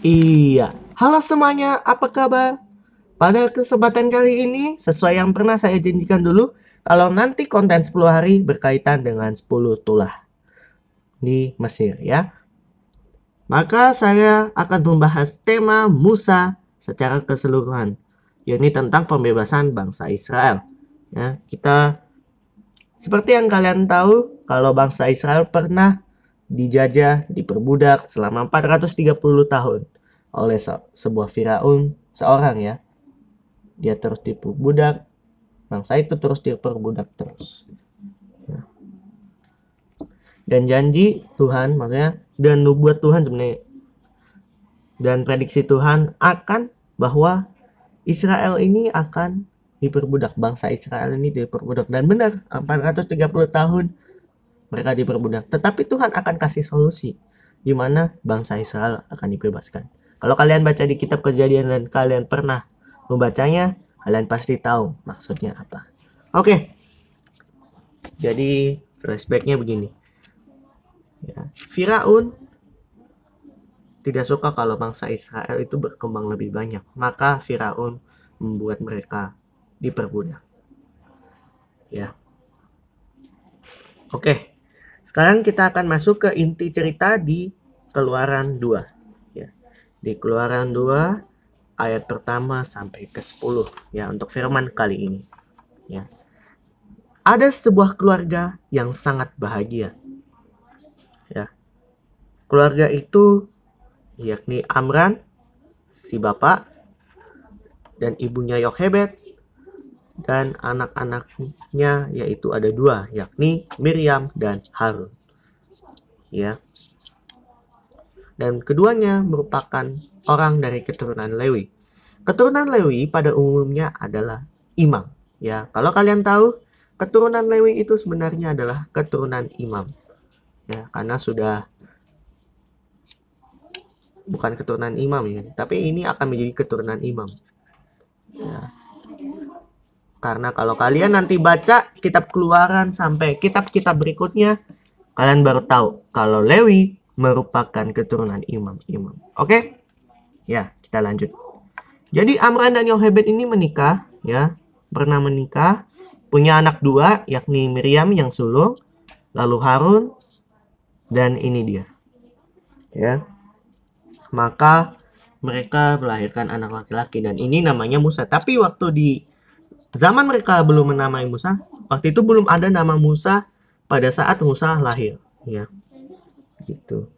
Iya, halo semuanya, apa kabar? Pada kesempatan kali ini, sesuai yang pernah saya janjikan dulu, kalau nanti konten 10 hari berkaitan dengan 10 tulah di Mesir ya. Maka saya akan membahas tema Musa secara keseluruhan, yakni tentang pembebasan bangsa Israel. Ya, kita seperti yang kalian tahu, kalau bangsa Israel pernah dijajah, diperbudak selama 430 tahun oleh sebuah Firaun seorang ya. Dia terus diperbudak, bangsa itu terus diperbudak terus. Dan janji Tuhan, maksudnya dan nubuat Tuhan sebenarnya, dan prediksi Tuhan akan bahwa Israel ini akan diperbudak, bangsa Israel ini diperbudak, dan benar 430 tahun mereka diperbudak. Tetapi Tuhan akan kasih solusi di mana bangsa Israel akan dibebaskan. Kalau kalian baca di kitab Kejadian dan kalian pernah membacanya, kalian pasti tahu maksudnya apa. Oke. Jadi flashbacknya begini. Ya, Firaun tidak suka kalau bangsa Israel itu berkembang lebih banyak. Maka Firaun membuat mereka diperbudak. Ya. Oke. Sekarang kita akan masuk ke inti cerita di Keluaran 2. Ya. Di Keluaran 2 ayat pertama sampai ke 10 ya untuk firman kali ini. Ya. Ada sebuah keluarga yang sangat bahagia. Ya. Keluarga itu yakni Amram, si bapak, dan ibunya Yochebed, dan anak-anaknya yaitu ada 2, yakni Miriam dan Harun. Ya. Dan keduanya merupakan orang dari keturunan Lewi. Keturunan Lewi pada umumnya adalah imam. Ya, kalau kalian tahu, keturunan Lewi itu sebenarnya adalah keturunan imam. Ya, karena sudah bukan keturunan imam ya, tapi ini akan menjadi keturunan imam. Ya. Karena kalau kalian nanti baca kitab Keluaran sampai kitab-kitab berikutnya, kalian baru tahu kalau Lewi merupakan keturunan imam-imam. Oke? Ya, kita lanjut. Jadi Amram dan Yochebed ini menikah, ya, pernah menikah, punya anak 2, yakni Miriam yang sulung, lalu Harun, dan ini dia. Ya. Maka mereka melahirkan anak laki-laki dan ini namanya Musa. Tapi waktu di zaman mereka belum menamai Musa, waktu itu belum ada nama Musa pada saat Musa lahir, ya. Gitu.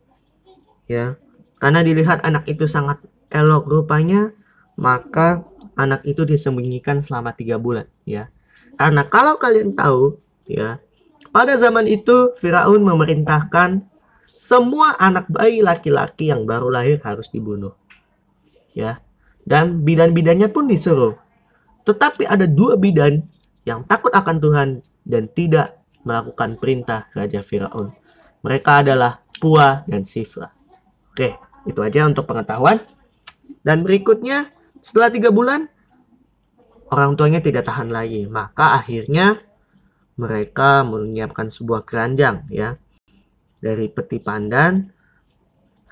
Ya. Karena dilihat anak itu sangat elok rupanya, maka anak itu disembunyikan selama 3 bulan, ya. Karena kalau kalian tahu, ya, pada zaman itu Firaun memerintahkan semua anak bayi laki-laki yang baru lahir harus dibunuh. Ya. Dan bidan-bidannya pun disuruh. Tetapi ada 2 bidan yang takut akan Tuhan dan tidak melakukan perintah Raja Firaun. Mereka adalah Pua dan Sifra. Oke, itu aja untuk pengetahuan. Dan berikutnya, setelah 3 bulan, orang tuanya tidak tahan lagi. Maka akhirnya mereka menyiapkan sebuah keranjang, ya, dari peti pandan.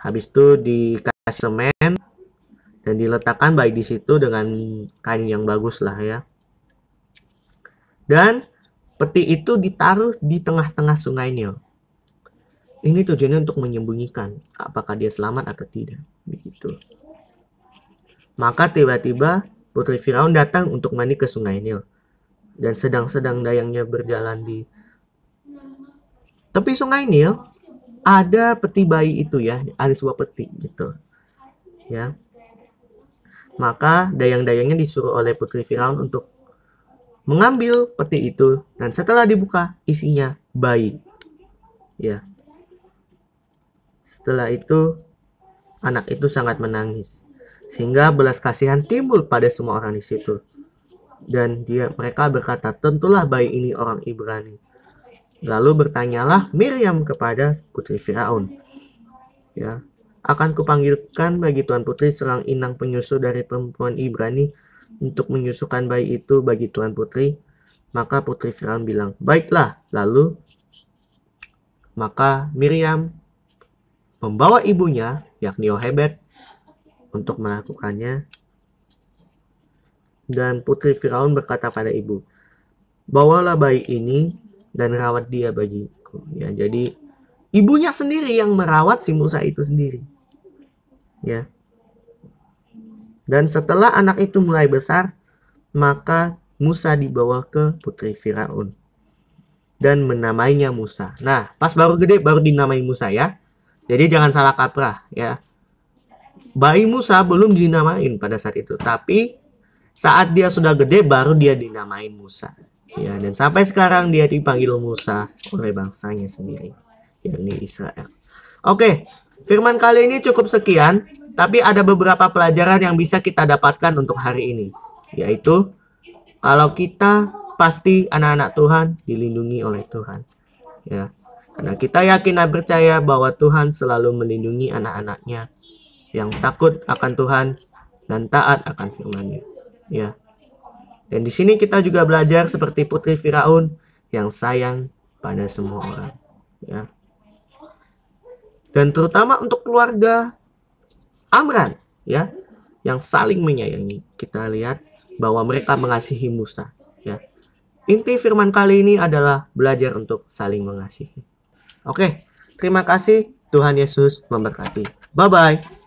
Habis itu dikasih semen dan diletakkan bayi di situ dengan kain yang bagus lah, ya. Dan peti itu ditaruh di tengah-tengah sungai Nil. Ini tujuannya untuk menyembunyikan apakah dia selamat atau tidak, begitu. Maka tiba-tiba putri Firaun datang untuk mandi ke sungai Nil. Dan sedang-sedang dayangnya berjalan di tepi sungai Nil, ada peti bayi itu, ya, ada sebuah peti gitu. Ya. Maka dayang-dayangnya disuruh oleh putri Firaun untuk mengambil peti itu dan setelah dibuka isinya bayi. Ya. Setelah itu anak itu sangat menangis sehingga belas kasihan timbul pada semua orang di situ. Dan mereka berkata, tentulah bayi ini orang Ibrani. Lalu bertanyalah Miriam kepada putri Firaun. Ya, akan kupanggilkan bagi tuan putri seorang inang penyusu dari perempuan Ibrani untuk menyusukan bayi itu bagi tuan putri. Maka putri Firaun bilang, baiklah. Lalu maka Miriam membawa ibunya, yakni Yochebed, untuk melakukannya. Dan putri Firaun berkata pada ibu, bawalah bayi ini dan rawat dia bagiku. Ya, jadi ibunya sendiri yang merawat si Musa itu sendiri. Ya. Dan setelah anak itu mulai besar, maka Musa dibawa ke putri Firaun dan menamainya Musa. Nah, pas baru gede baru dinamai Musa ya. Jadi jangan salah kaprah ya. Bayi Musa belum dinamain pada saat itu, tapi saat dia sudah gede baru dia dinamain Musa. Ya, dan sampai sekarang dia dipanggil Musa oleh bangsanya sendiri, yakni Israel. Oke, firman kali ini cukup sekian, tapi ada beberapa pelajaran yang bisa kita dapatkan untuk hari ini, yaitu kalau kita pasti anak-anak Tuhan dilindungi oleh Tuhan. Ya, karena kita yakin dan percaya bahwa Tuhan selalu melindungi anak-anaknya yang takut akan Tuhan dan taat akan firman-Nya. Ya. Dan di sini kita juga belajar seperti putri Firaun yang sayang pada semua orang. Ya. Dan terutama untuk keluarga Amran, ya, yang saling menyayangi. Kita lihat bahwa mereka mengasihi Musa. Ya. Inti firman kali ini adalah belajar untuk saling mengasihi. Oke, terima kasih. Tuhan Yesus memberkati. Bye-bye.